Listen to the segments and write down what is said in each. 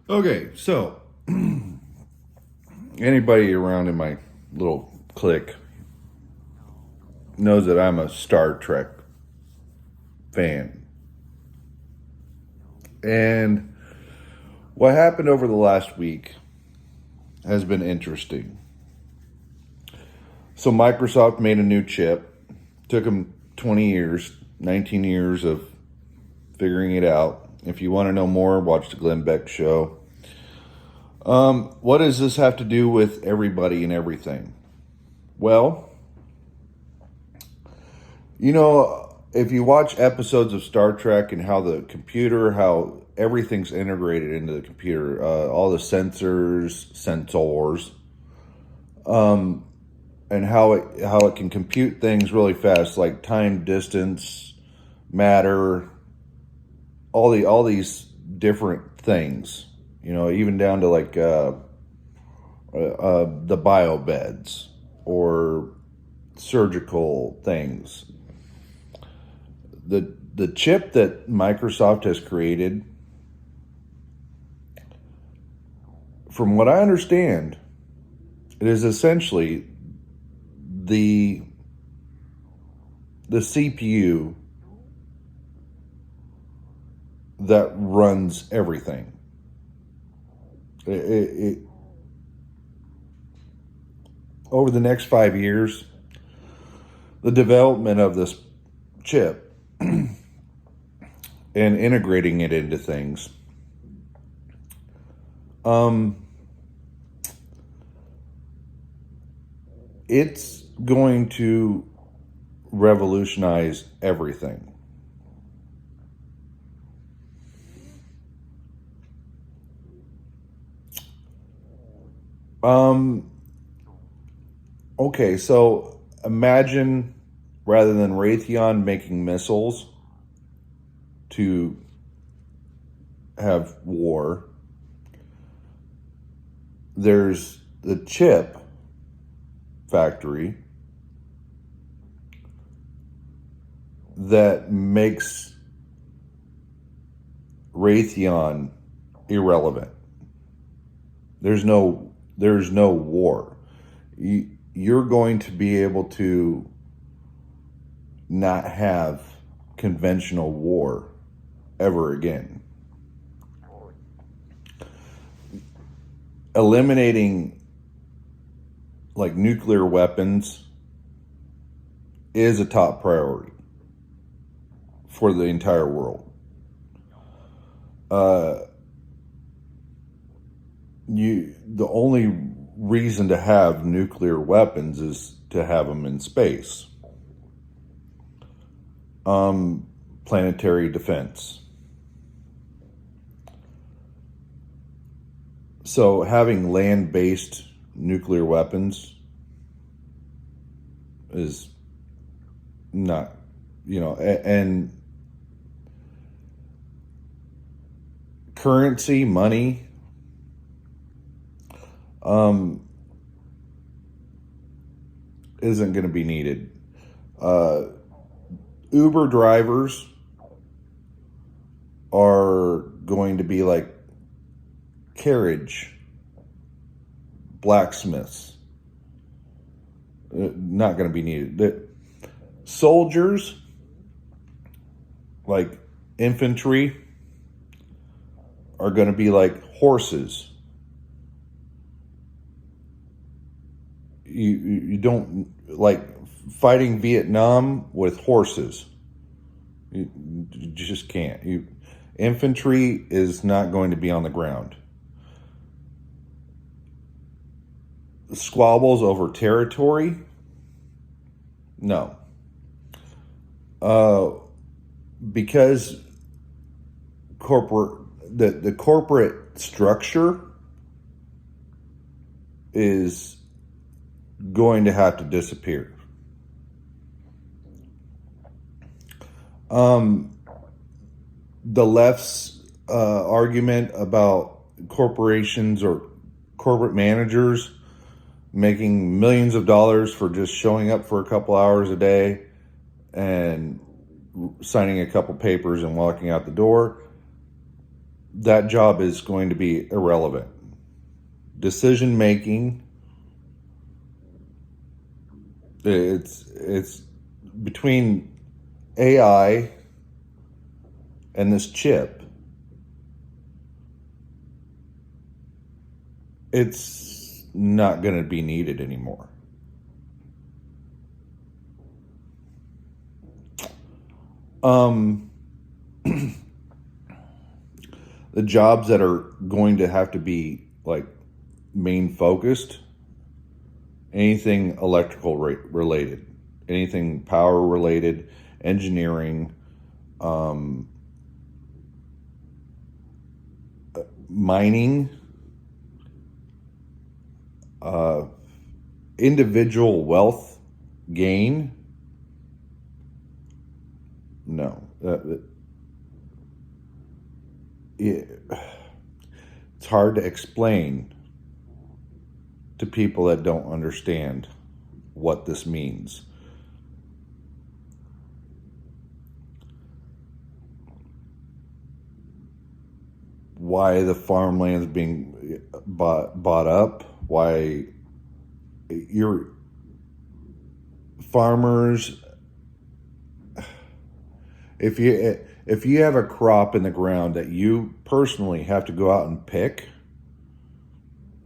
Okay, so anybody around in my little clique knows that I'm a Star Trek fan. And what happened over the last week has been interesting. So Microsoft made a new chip. Took them 20 years, 19 years of figuring it out. If you want to know more, watch the Glenn Beck show. What does this have to do with everybody and everything? Well, if you watch episodes of Star Trek and how everything's integrated into the computer, all the sensors, and how it can compute things really fast, like time, distance, matter, all these different things. Even down to like the bio beds or surgical things. The chip that Microsoft has created, from what I understand, it is essentially the CPU that runs everything. Over the next 5 years, the development of this chip and integrating it into things, it's going to revolutionize everything. Okay, so imagine rather than Raytheon making missiles to have war, there's the chip factory that makes Raytheon irrelevant. There's no war. You're going to be able to not have conventional war ever again. Eliminating like nuclear weapons is a top priority for the entire world. The only reason to have nuclear weapons is to have them in space. Planetary defense. So having land-based nuclear weapons is not, and currency, money, isn't going to be needed. Uber drivers are going to be like carriage blacksmiths. Not going to be needed. The soldiers, like infantry, are going to be like horses. You don't like fighting Vietnam with horses. You just can't. Infantry is not going to be on the ground. Squabbles over territory? No. Because the corporate structure is going to have to disappear. The left's argument about corporations or corporate managers making millions of dollars for just showing up for a couple hours a day and signing a couple papers and walking out the door that job is going to be irrelevant. Decision making, it's between AI and this chip, it's not going to be needed anymore. The jobs that are going to have to be like main focused, anything electrical related, anything power related, engineering, mining, individual wealth gain. No, it's hard to explain to people that don't understand what this means. Why the farmland's being bought up, why your farmers, if you have a crop in the ground that you personally have to go out and pick,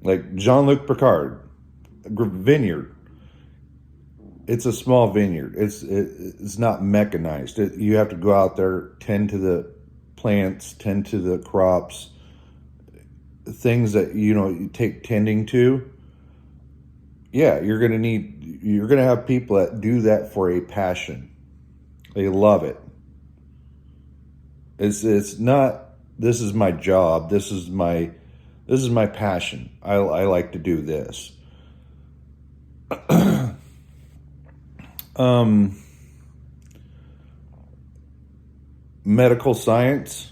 like Jean-Luc Picard vineyard, it's a small vineyard. It's not mechanized. You have to go out there, tend to the plants, tend to the crops, things that you take tending to. Yeah, you're gonna have people that do that for a passion. They love it. It's not, this is my job, this is my passion. I like to do this. Medical science,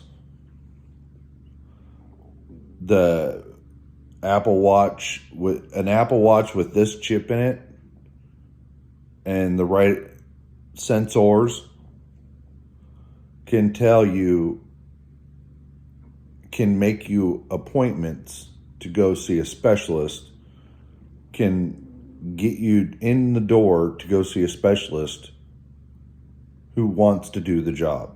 the Apple Watch with this chip in it and the right sensors can make you appointments to go see a specialist, can get you in the door to go see a specialist who wants to do the job.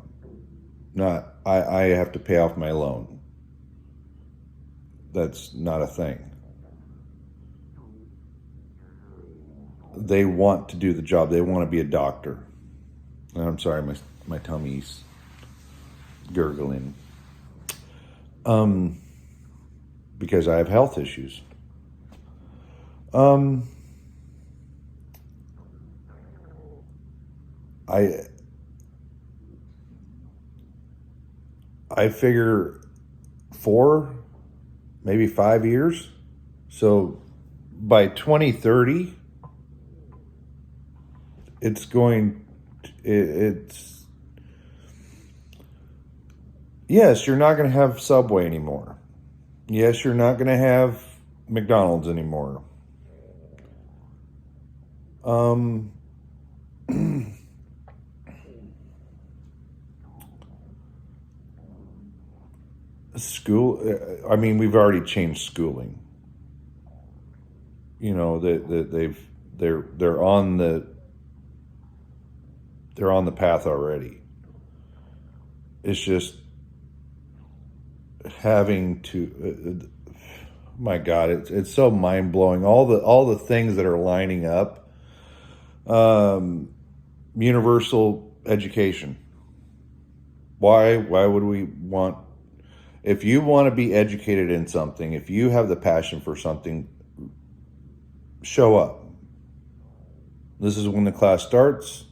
Not, I have to pay off my loan. That's not a thing. They want to do the job. They want to be a doctor. And I'm sorry, my tummy's gurgling. Because I have health issues. I figure 4, maybe 5 years. So by 2030, it's yes, you're not going to have Subway anymore. Yes, you're not going to have McDonald's anymore. School, I mean, we've already changed schooling. They're on the path already. It's just having to, my God, it's so mind blowing. All the things that are lining up. Universal education. Why would we want? If you want to be educated in something, if you have the passion for something, show up. This is when the class starts.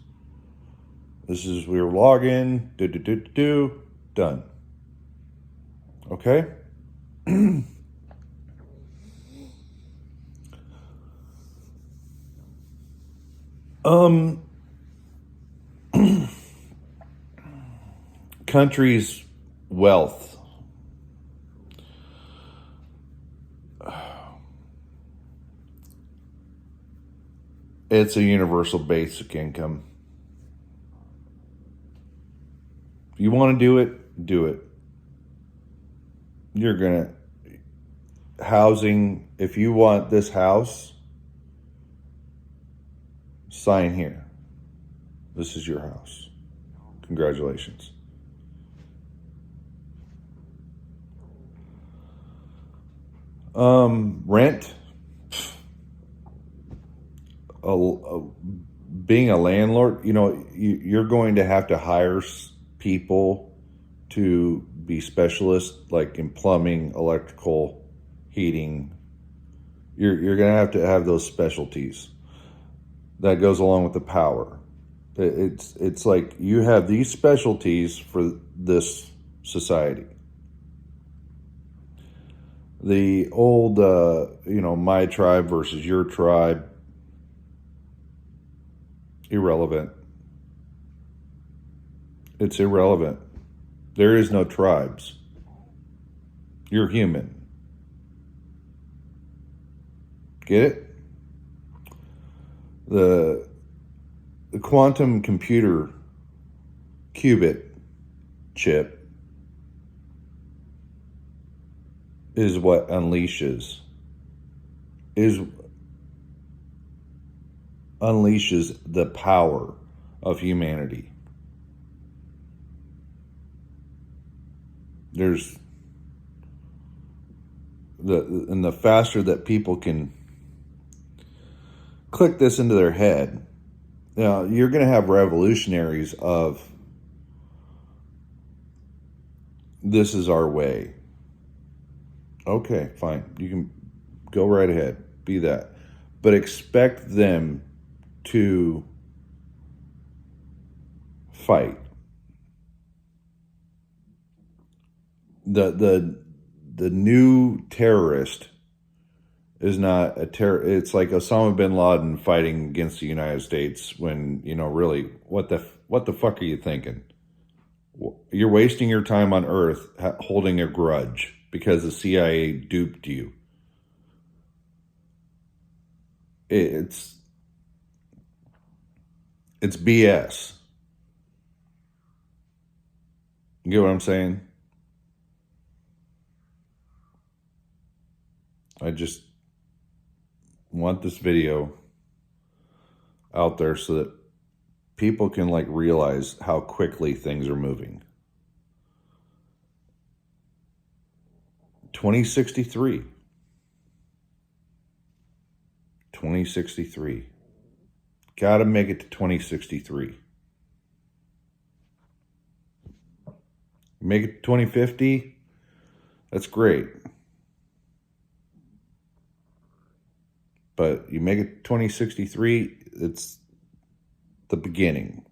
This is where we log in. Done. Okay? Country's wealth. It's a universal basic income. If you want to do it, do it. You're going to, housing, if you want this house, sign here. This is your house. Congratulations. Rent. Being a landlord, you're going to have to hire people to be specialists, like in plumbing, electrical, heating. You're going to have those specialties. That goes along with the power. It's like you have these specialties for this society. The old, my tribe versus your tribe, irrelevant. It's irrelevant. There is no tribes. You're human. Get it? The quantum computer qubit chip is what unleashes the power of humanity. There's the faster that people can click this into their head, you're going to have revolutionaries of this is our way. Okay, fine. You can go right ahead. Be that. But expect them to fight. The new terrorist is not a terror. It's like Osama bin Laden fighting against the United States when, really, what the fuck are you thinking? You're wasting your time on Earth holding a grudge because the CIA duped you. It's BS. You get what I'm saying? I just want this video out there so that people can realize how quickly things are moving. 2063. Gotta make it to 2063. Make it to 2050, that's great. But you make it to 2063, it's the beginning.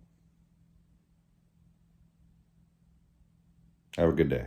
Have a good day.